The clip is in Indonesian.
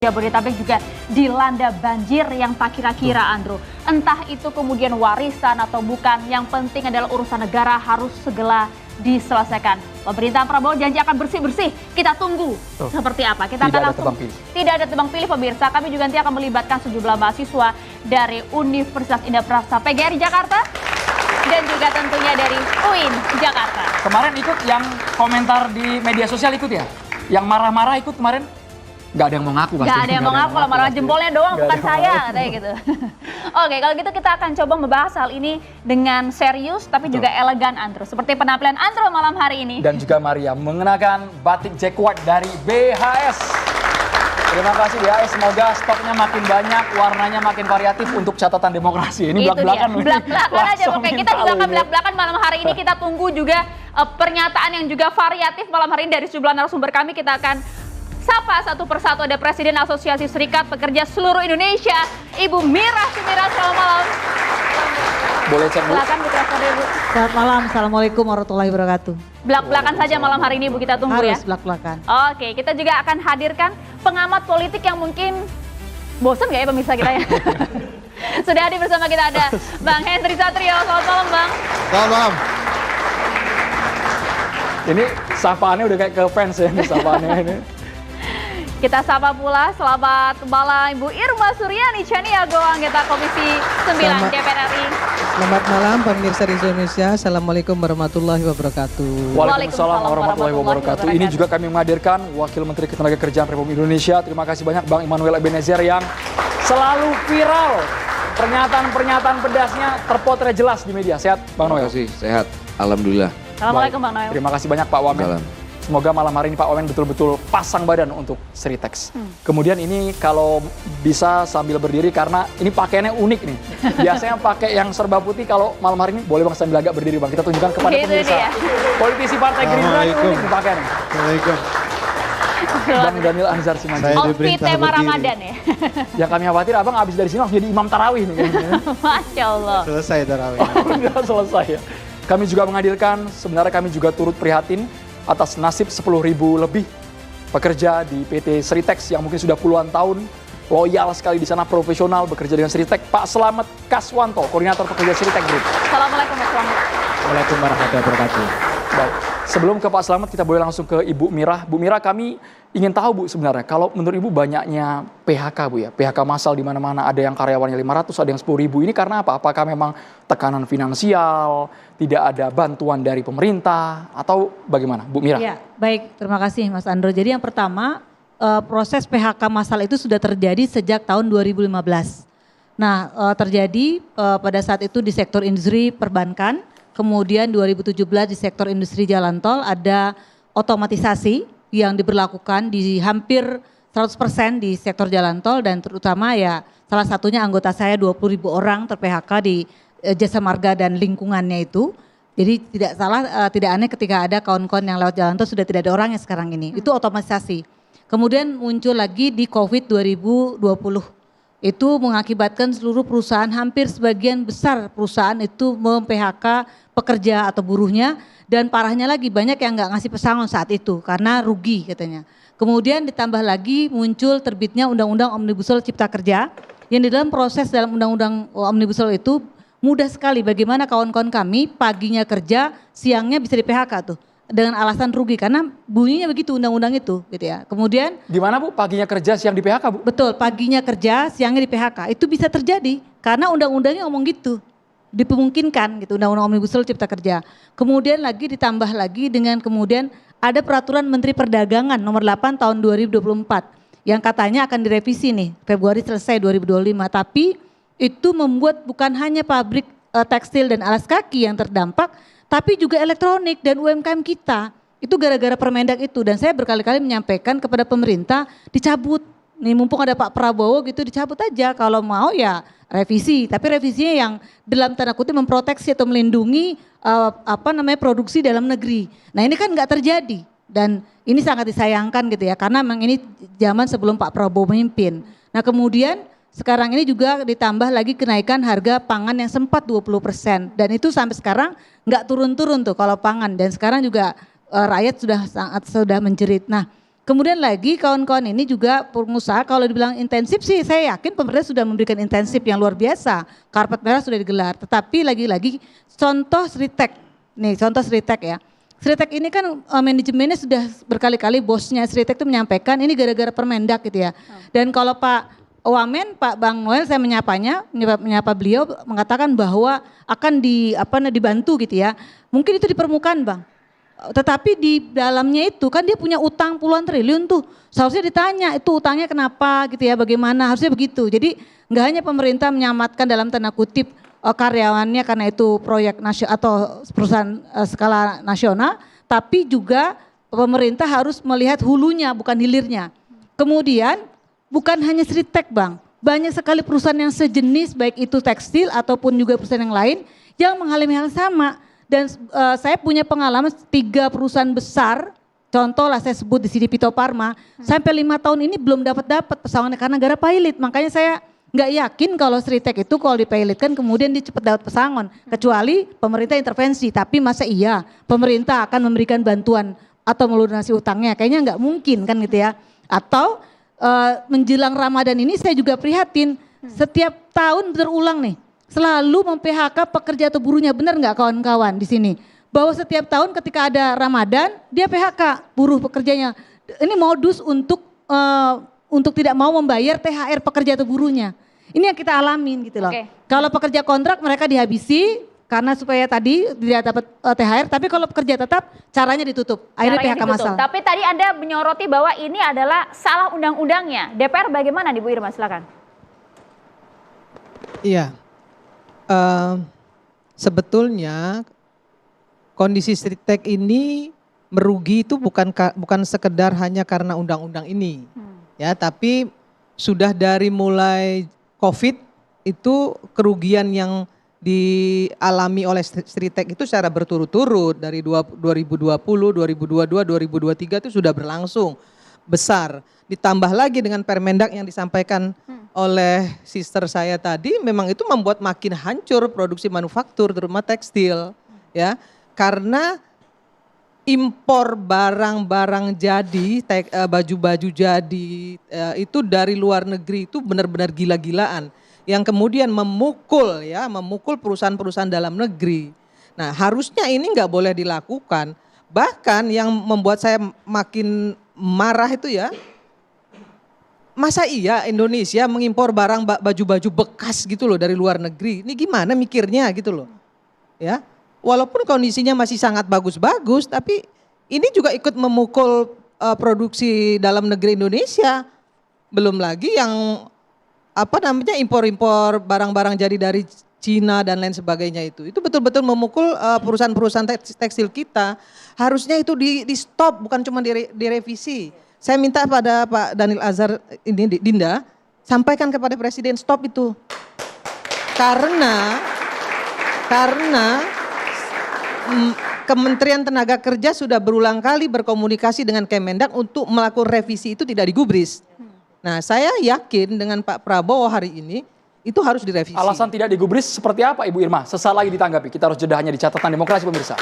Jabodetabek juga dilanda banjir yang tak kira-kira, Andrew. Entah itu kemudian warisan atau bukan, yang penting adalah urusan negara harus segera diselesaikan. Pemerintah Prabowo janji akan bersih-bersih. Kita tunggu seperti apa. Kita akan langsung. Tidak ada tebang pilih pemirsa. Kami juga nanti akan melibatkan sejumlah mahasiswa dari Universitas Indah Praksa PGRI Jakarta dan juga tentunya dari UIN Jakarta. Kemarin ikut yang komentar di media sosial ikut ya? Yang marah-marah ikut kemarin? Gak ada yang mau ngaku pasti. Gak ada yang mau ngaku, kalau marah jempolnya doang, bukan saya, katanya gitu. Oke, kalau gitu kita akan coba membahas hal ini dengan serius tapi juga elegan, Andrew. Seperti penampilan Andrew malam hari ini. Dan juga Maria mengenakan batik Jack White dari BHS. Terima kasih BHS, semoga stoknya makin banyak, warnanya makin variatif untuk catatan demokrasi. Ini belak-belakan. Belak-belakan aja, oke. Kita juga akan belak-belakan malam hari ini. Kita tunggu juga pernyataan yang juga variatif malam hari ini dari sejumlah narasumber kami. Kita akan sapa satu persatu. Ada Presiden Asosiasi Serikat Pekerja Seluruh Indonesia, Ibu Mira Sumira. Selamat malam. Boleh cek, Bu? Silakan mikrofonnya, Bu. Selamat malam, Assalamualaikum warahmatullahi wabarakatuh. Belak-belakan saja malam hari ini, Bu, kita tunggu ya. Harus belak-belakan. Oke, kita juga akan hadirkan pengamat politik yang mungkin bosan gak ya pemirsa kita ya? Sudah hadir bersama kita ada Bang Henry Satrio. Selamat malam, Bang. Selamat malam. Ini sapaannya udah kayak ke fans ya, ini sapaannya ini. Kita sapa pula, selamat malam Ibu Irma Suryani Chaniago, anggota Komisi 9 DPR RI. Selamat malam pemirsa di Indonesia. Assalamualaikum warahmatullahi wabarakatuh. Waalaikumsalam warahmatullahi wabarakatuh. Ini juga kami menghadirkan Wakil Menteri Ketenagakerjaan Republik Indonesia. Terima kasih banyak Bang Immanuel Ebenezer yang selalu viral. Pernyataan-pernyataan pedasnya terpotret jelas di media. Sehat Bang Noel? Terima kasih, sehat. Alhamdulillah. Assalamualaikum Bang Noel. Terima kasih banyak Pak Wamen. Salam. Semoga malam hari ini Pak Wamen betul-betul pasang badan untuk Seritex. Kemudian ini kalau bisa sambil berdiri karena ini pakaiannya unik nih. Biasanya pakai yang serba putih, kalau malam hari ini boleh Bang sambil agak berdiri Bang. Kita tunjukkan kepada pemirsa. Politisi Partai Gerindra ini unik nih pakaiannya. Assalamualaikum. Bang Daniel Anzar Simanjuntak. Outfit tema Ramadan ya. Yang kami khawatir Abang habis dari sini langsung jadi imam tarawih nih. Masya Allah. Selesai tarawih. Udah selesai ya. Kami juga menghadirkan, sebenarnya kami juga turut prihatin atas nasib 10.000 lebih pekerja di PT Seritex yang mungkin sudah puluhan tahun loyal sekali di sana, profesional bekerja dengan Seritex. Pak Slamet Kaswanto, koordinator pekerja Seritex Group. Assalamualaikum Mas Slamet. Waalaikumsalam warahmatullahi wabarakatuh. Baik, sebelum ke Pak Slamet kita boleh langsung ke Ibu Mira. Bu Mira, kami ingin tahu Bu sebenarnya, kalau menurut Ibu banyaknya PHK Bu ya, PHK massal di mana-mana, ada yang karyawannya 500, ada yang 10.000, ini karena apa? Apakah memang tekanan finansial, tidak ada bantuan dari pemerintah, atau bagaimana Bu Mira? Ya, baik, terima kasih Mas Andro. Jadi yang pertama, proses PHK massal itu sudah terjadi sejak tahun 2015. Nah, terjadi pada saat itu di sektor industri perbankan, kemudian 2017 di sektor industri jalan tol ada otomatisasi yang diberlakukan di hampir 100% di sektor jalan tol, dan terutama ya salah satunya anggota saya 20.000 orang ter-PHK di Jasa Marga dan lingkungannya itu. Jadi tidak salah, tidak aneh ketika ada kawan-kawan yang lewat jalan tol sudah tidak ada orangnya sekarang ini. Itu otomatisasi. Kemudian muncul lagi di COVID 2020. Itu mengakibatkan seluruh perusahaan, hampir sebagian besar perusahaan itu mem-PHK pekerja atau buruhnya, dan parahnya lagi banyak yang nggak ngasih pesangon saat itu karena rugi katanya. Kemudian ditambah lagi muncul terbitnya Undang-Undang Omnibus Law Cipta Kerja, yang di dalam proses dalam Undang-Undang Omnibus Law itu mudah sekali bagaimana kawan-kawan kami paginya kerja, siangnya bisa di PHK tuh dengan alasan rugi karena bunyinya begitu undang-undang itu gitu ya. Kemudian Gimana Bu, paginya kerja siang di PHK Bu? betul, paginya kerja, siangnya di PHK. Itu bisa terjadi karena undang-undangnya ngomong gitu. Dipemungkinkan gitu, Undang-Undang Omnibus Law Cipta Kerja. Kemudian lagi ditambah lagi dengan kemudian ada peraturan Menteri Perdagangan nomor 8 tahun 2024 yang katanya akan direvisi nih, Februari selesai 2025. Tapi itu membuat bukan hanya pabrik tekstil dan alas kaki yang terdampak, tapi juga elektronik dan UMKM kita. Itu gara-gara Permendak itu, dan saya berkali-kali menyampaikan kepada pemerintah dicabut. Nih mumpung ada Pak Prabowo gitu, dicabut aja, kalau mau ya revisi, tapi revisinya yang dalam tanda kutip memproteksi atau melindungi produksi dalam negeri. Nah ini kan nggak terjadi, dan ini sangat disayangkan gitu ya, karena memang ini zaman sebelum Pak Prabowo memimpin. Nah kemudian sekarang ini juga ditambah lagi kenaikan harga pangan yang sempat 20%, dan itu sampai sekarang nggak turun-turun tuh kalau pangan, dan sekarang juga rakyat sudah menjerit. Nah Kemudian lagi kawan-kawan ini juga pengusaha, kalau dibilang intensif sih saya yakin pemerintah sudah memberikan intensif yang luar biasa. Karpet merah sudah digelar, tetapi lagi-lagi contoh Sritek. Nih contoh Sritek ya. Sritek ini kan manajemennya sudah berkali-kali bosnya Sritek itu menyampaikan ini gara-gara Permendak gitu ya. Dan kalau Pak Wamen, Pak Bang Noel saya menyapa beliau mengatakan bahwa akan dibantu gitu ya. Mungkin itu di permukaan Bang. Tetapi di dalamnya itu kan dia punya utang puluhan triliun tuh. Seharusnya ditanya itu utangnya kenapa gitu ya, bagaimana, harusnya begitu. Jadi nggak hanya pemerintah menyamatkan dalam tanda kutip karyawannya karena itu proyek nasional atau perusahaan skala nasional, tapi juga pemerintah harus melihat hulunya bukan hilirnya. Kemudian bukan hanya Sritek Bang, banyak sekali perusahaan yang sejenis baik itu tekstil ataupun juga perusahaan yang lain yang mengalami hal sama. Dan saya punya pengalaman 3 perusahaan besar, contoh lah saya sebut di sini Pito Pharma, sampai 5 tahun ini belum dapat pesangonnya karena gara pilot. Makanya saya nggak yakin kalau Sritek itu kalau dipilotkan kemudian dia cepat dapat pesangon. Kecuali pemerintah intervensi, tapi masa iya pemerintah akan memberikan bantuan atau melunasi utangnya? Kayaknya nggak mungkin kan gitu ya. Atau menjelang Ramadan ini saya juga prihatin, setiap tahun berulang nih. Selalu mem-PHK pekerja atau buruhnya, benar nggak kawan-kawan di sini? Bahwa setiap tahun ketika ada Ramadan, dia PHK buruh pekerjanya. Ini modus untuk tidak mau membayar THR pekerja atau buruhnya. Ini yang kita alamin gitu loh. Okay. Kalau pekerja kontrak mereka dihabisi karena supaya tadi tidak dapat THR, tapi kalau pekerja tetap caranya ditutup. Akhirnya PHK massal. Tapi tadi Anda menyoroti bahwa ini adalah salah undang-undangnya. DPR bagaimana nih Bu Irma, silakan. Iya. Sebetulnya kondisi Sritek ini merugi itu bukan sekedar hanya karena undang-undang ini, ya, tapi sudah dari mulai COVID itu kerugian yang dialami oleh Sritek itu secara berturut-turut dari 2020, 2022, 2023 itu sudah berlangsung besar. Ditambah lagi dengan Permendak yang disampaikan oleh sister saya tadi, memang itu membuat makin hancur produksi manufaktur terutama tekstil, ya, karena impor barang-barang jadi, baju-baju jadi itu dari luar negeri itu benar-benar gila-gilaan, yang kemudian memukul perusahaan-perusahaan dalam negeri. Nah harusnya ini nggak boleh dilakukan. Bahkan yang membuat saya makin marah itu ya, masa iya Indonesia mengimpor barang baju-baju bekas gitu loh dari luar negeri? Ini gimana mikirnya gitu loh. Ya, walaupun kondisinya masih sangat bagus-bagus, tapi ini juga ikut memukul produksi dalam negeri Indonesia. Belum lagi yang impor-impor barang-barang jadi dari Cina dan lain sebagainya itu betul-betul memukul perusahaan-perusahaan tekstil kita. Harusnya itu di stop, bukan cuma direvisi. Saya minta pada Pak Daniel Azhar ini Dinda sampaikan kepada Presiden stop itu. Karena Kementerian Tenaga Kerja sudah berulang kali berkomunikasi dengan Kemendak untuk melakukan revisi itu tidak digubris. Nah, saya yakin dengan Pak Prabowo hari ini itu harus direvisi. Alasan tidak digubris seperti apa Ibu Irma? Sesaat lagi ditanggapi. Kita harus jeda hanya di catatan demokrasi pemirsa.